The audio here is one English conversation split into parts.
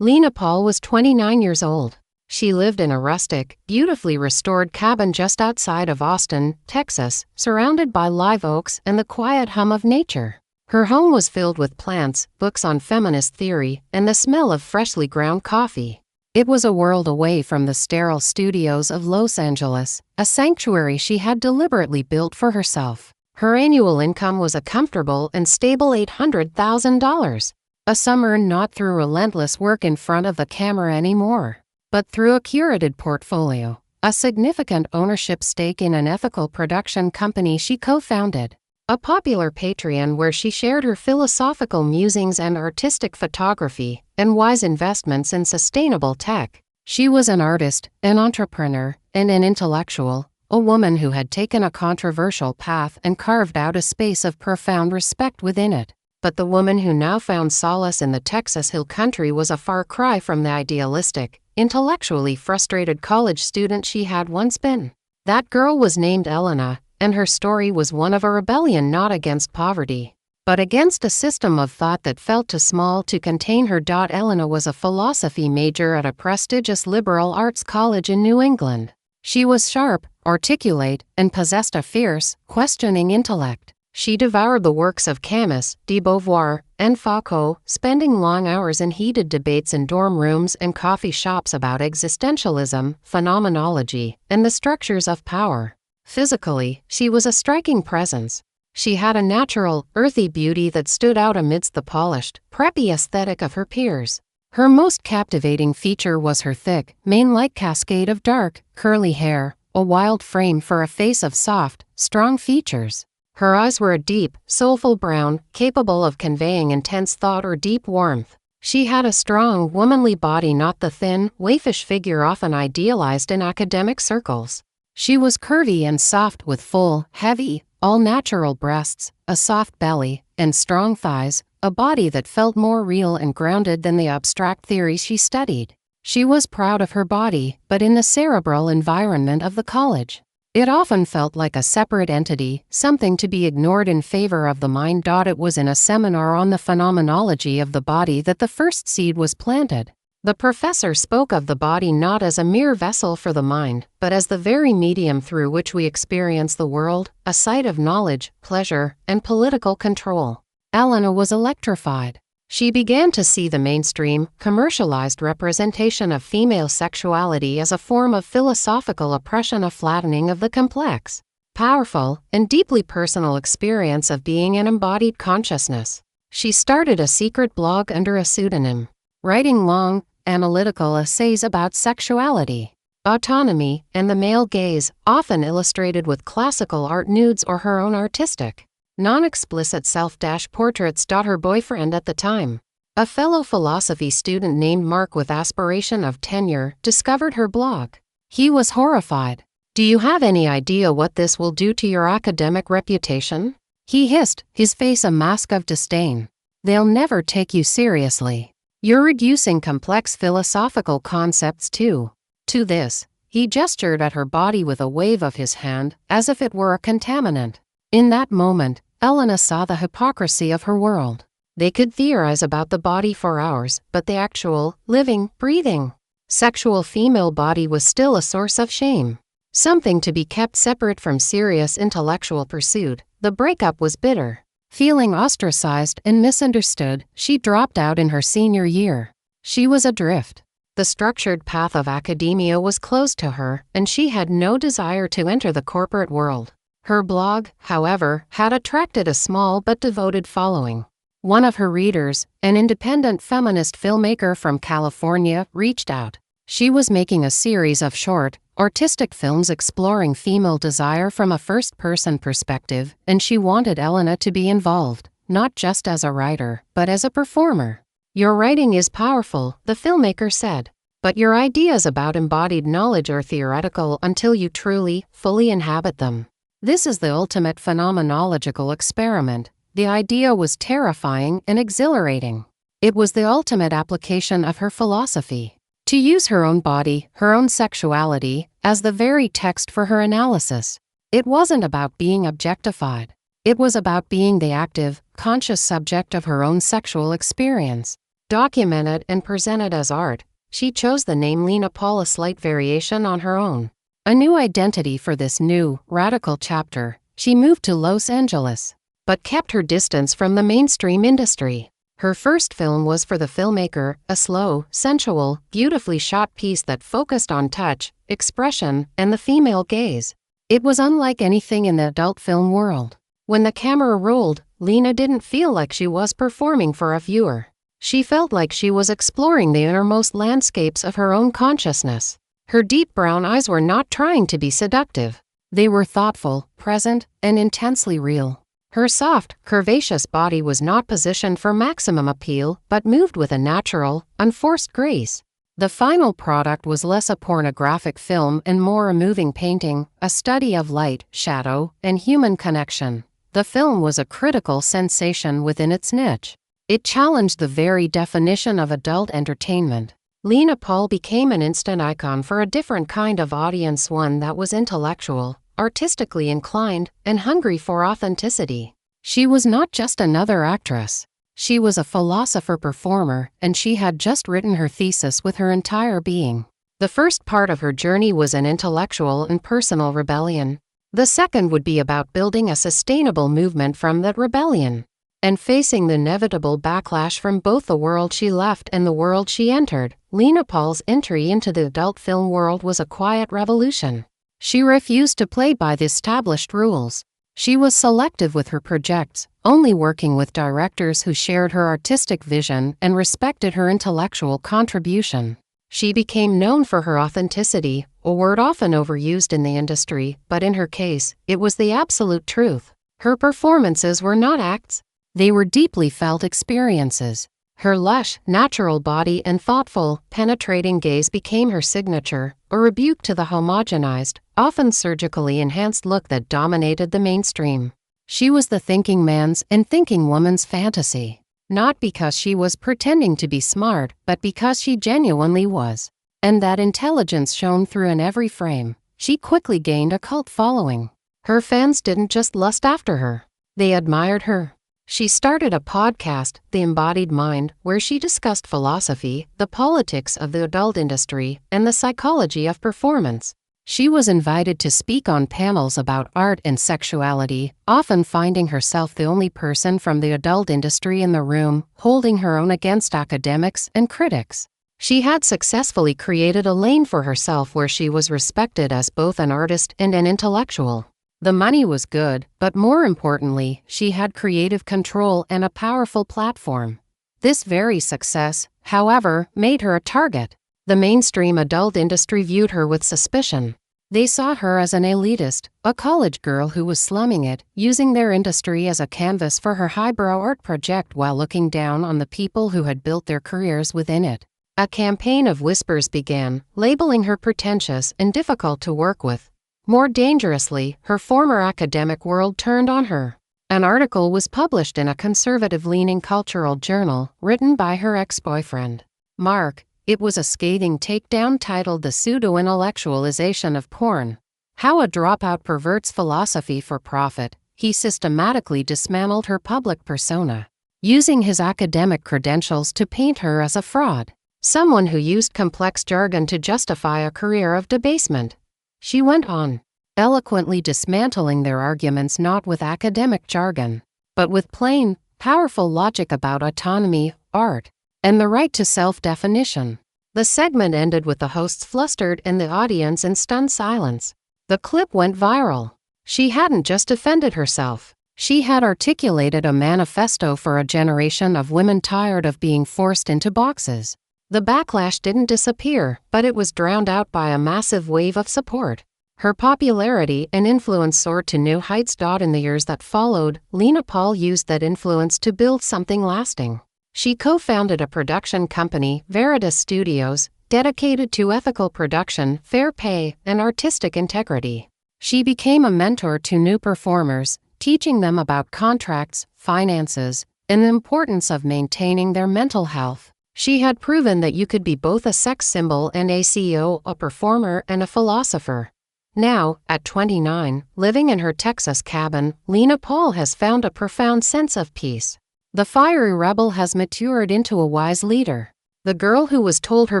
Lena Paul was 29 years old. She lived in a rustic, beautifully restored cabin just outside of Austin, Texas, surrounded by live oaks and the quiet hum of nature. Her home was filled with plants, books on feminist theory, and the smell of freshly ground coffee. It was a world away from the sterile studios of Los Angeles, a sanctuary she had deliberately built for herself. Her annual income was a comfortable and stable $800,000. A sum earned not through relentless work in front of the camera anymore, but through a curated portfolio, a significant ownership stake in an ethical production company she co-founded, a popular Patreon where she shared her philosophical musings and artistic photography, and wise investments in sustainable tech. She was an artist, an entrepreneur, and an intellectual, a woman who had taken a controversial path and carved out a space of profound respect within it. But the woman who now found solace in the Texas Hill Country was a far cry from the idealistic, intellectually frustrated college student she had once been. That girl was named Elena, and her story was one of a rebellion not against poverty, but against a system of thought that felt too small to contain her. Elena was a philosophy major at a prestigious liberal arts college in New England. She was sharp, articulate, and possessed a fierce, questioning intellect. She devoured the works of Camus, de Beauvoir, and Foucault, spending long hours in heated debates in dorm rooms and coffee shops about existentialism, phenomenology, and the structures of power. Physically, she was a striking presence. She had a natural, earthy beauty that stood out amidst the polished, preppy aesthetic of her peers. Her most captivating feature was her thick, mane-like cascade of dark, curly hair, a wild frame for a face of soft, strong features. Her eyes were a deep, soulful brown, capable of conveying intense thought or deep warmth. She had a strong, womanly body, not the thin, waifish figure often idealized in academic circles. She was curvy and soft with full, heavy, all-natural breasts, a soft belly, and strong thighs, a body that felt more real and grounded than the abstract theories she studied. She was proud of her body, but in the cerebral environment of the college, it often felt like a separate entity, something to be ignored in favor of the mind. It was in a seminar on the phenomenology of the body that the first seed was planted. The professor spoke of the body not as a mere vessel for the mind, but as the very medium through which we experience the world, a site of knowledge, pleasure, and political control. Elena was electrified. She began to see the mainstream, commercialized representation of female sexuality as a form of philosophical oppression, a flattening of the complex, powerful, and deeply personal experience of being an embodied consciousness. She started a secret blog under a pseudonym, writing long, analytical essays about sexuality, autonomy, and the male gaze, often illustrated with classical art nudes or her own artistic, non-explicit self-portraits. Her boyfriend at the time, a fellow philosophy student named Mark with aspiration of tenure, discovered her blog. He was horrified. "Do you have any idea what this will do to your academic reputation?" he hissed, his face a mask of disdain. "They'll never take you seriously. You're reducing complex philosophical concepts to this." He gestured at her body with a wave of his hand, as if it were a contaminant. In that moment, Elena saw the hypocrisy of her world. They could theorize about the body for hours, but the actual, living, breathing, sexual female body was still a source of shame. Something to be kept separate from serious intellectual pursuit. The breakup was bitter. Feeling ostracized and misunderstood, she dropped out in her senior year. She was adrift. The structured path of academia was closed to her, and she had no desire to enter the corporate world. Her blog, however, had attracted a small but devoted following. One of her readers, an independent feminist filmmaker from California, reached out. She was making a series of short, artistic films exploring female desire from a first-person perspective, and she wanted Elena to be involved, not just as a writer, but as a performer. "Your writing is powerful," the filmmaker said, "but your ideas about embodied knowledge are theoretical until you truly, fully inhabit them. This is the ultimate phenomenological experiment." The idea was terrifying and exhilarating. It was the ultimate application of her philosophy. To use her own body, her own sexuality, as the very text for her analysis. It wasn't about being objectified. It was about being the active, conscious subject of her own sexual experience. Documented and presented as art, she chose the name Lena Paul, a slight variation on her own. A new identity for this new, radical chapter, she moved to Los Angeles, but kept her distance from the mainstream industry. Her first film was for the filmmaker, a slow, sensual, beautifully shot piece that focused on touch, expression, and the female gaze. It was unlike anything in the adult film world. When the camera rolled, Lena didn't feel like she was performing for a viewer. She felt like she was exploring the innermost landscapes of her own consciousness. Her deep brown eyes were not trying to be seductive. They were thoughtful, present, and intensely real. Her soft, curvaceous body was not positioned for maximum appeal, but moved with a natural, unforced grace. The final product was less a pornographic film and more a moving painting, a study of light, shadow, and human connection. The film was a critical sensation within its niche. It challenged the very definition of adult entertainment. Lena Paul became an instant icon for a different kind of audience, one that was intellectual, artistically inclined, and hungry for authenticity. She was not just another actress. She was a philosopher-performer, and she had just written her thesis with her entire being. The first part of her journey was an intellectual and personal rebellion. The second would be about building a sustainable movement from that rebellion, and facing the inevitable backlash from both the world she left and the world she entered. Lena Paul's entry into the adult film world was a quiet revolution. She refused to play by the established rules. She was selective with her projects, only working with directors who shared her artistic vision and respected her intellectual contribution. She became known for her authenticity, a word often overused in the industry, but in her case, it was the absolute truth. Her performances were not acts. They were deeply felt experiences. Her lush, natural body and thoughtful, penetrating gaze became her signature, a rebuke to the homogenized, often surgically enhanced look that dominated the mainstream. She was the thinking man's and thinking woman's fantasy, not because she was pretending to be smart, but because she genuinely was. And that intelligence shone through in every frame. She quickly gained a cult following. Her fans didn't just lust after her. They admired her. She started a podcast, The Embodied Mind, where she discussed philosophy, the politics of the adult industry, and the psychology of performance. She was invited to speak on panels about art and sexuality, often finding herself the only person from the adult industry in the room, holding her own against academics and critics. She had successfully created a lane for herself where she was respected as both an artist and an intellectual. The money was good, but more importantly, she had creative control and a powerful platform. This very success, however, made her a target. The mainstream adult industry viewed her with suspicion. They saw her as an elitist, a college girl who was slumming it, using their industry as a canvas for her highbrow art project while looking down on the people who had built their careers within it. A campaign of whispers began, labeling her pretentious and difficult to work with. More dangerously, her former academic world turned on her. An article was published in a conservative-leaning cultural journal, written by her ex-boyfriend, Mark. It was a scathing takedown titled The Pseudo-Intellectualization of Porn. How a Dropout Perverts Philosophy for Profit. He systematically dismantled her public persona, using his academic credentials to paint her as a fraud, someone who used complex jargon to justify a career of debasement. She went on, eloquently dismantling their arguments not with academic jargon, but with plain, powerful logic about autonomy, art, and the right to self-definition. The segment ended with the hosts flustered and the audience in stunned silence. The clip went viral. She hadn't just defended herself. She had articulated a manifesto for a generation of women tired of being forced into boxes. The backlash didn't disappear, but it was drowned out by a massive wave of support. Her popularity and influence soared to new heights. In the years that followed, Lena Paul used that influence to build something lasting. She co-founded a production company, Veritas Studios, dedicated to ethical production, fair pay, and artistic integrity. She became a mentor to new performers, teaching them about contracts, finances, and the importance of maintaining their mental health. She had proven that you could be both a sex symbol and a CEO, a performer and a philosopher. Now, at 29, living in her Texas cabin, Lena Paul has found a profound sense of peace. The fiery rebel has matured into a wise leader. The girl who was told her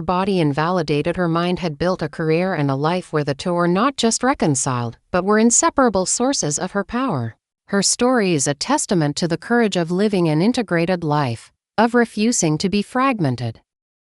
body invalidated her mind had built a career and a life where the two were not just reconciled, but were inseparable sources of her power. Her story is a testament to the courage of living an integrated life, of refusing to be fragmented,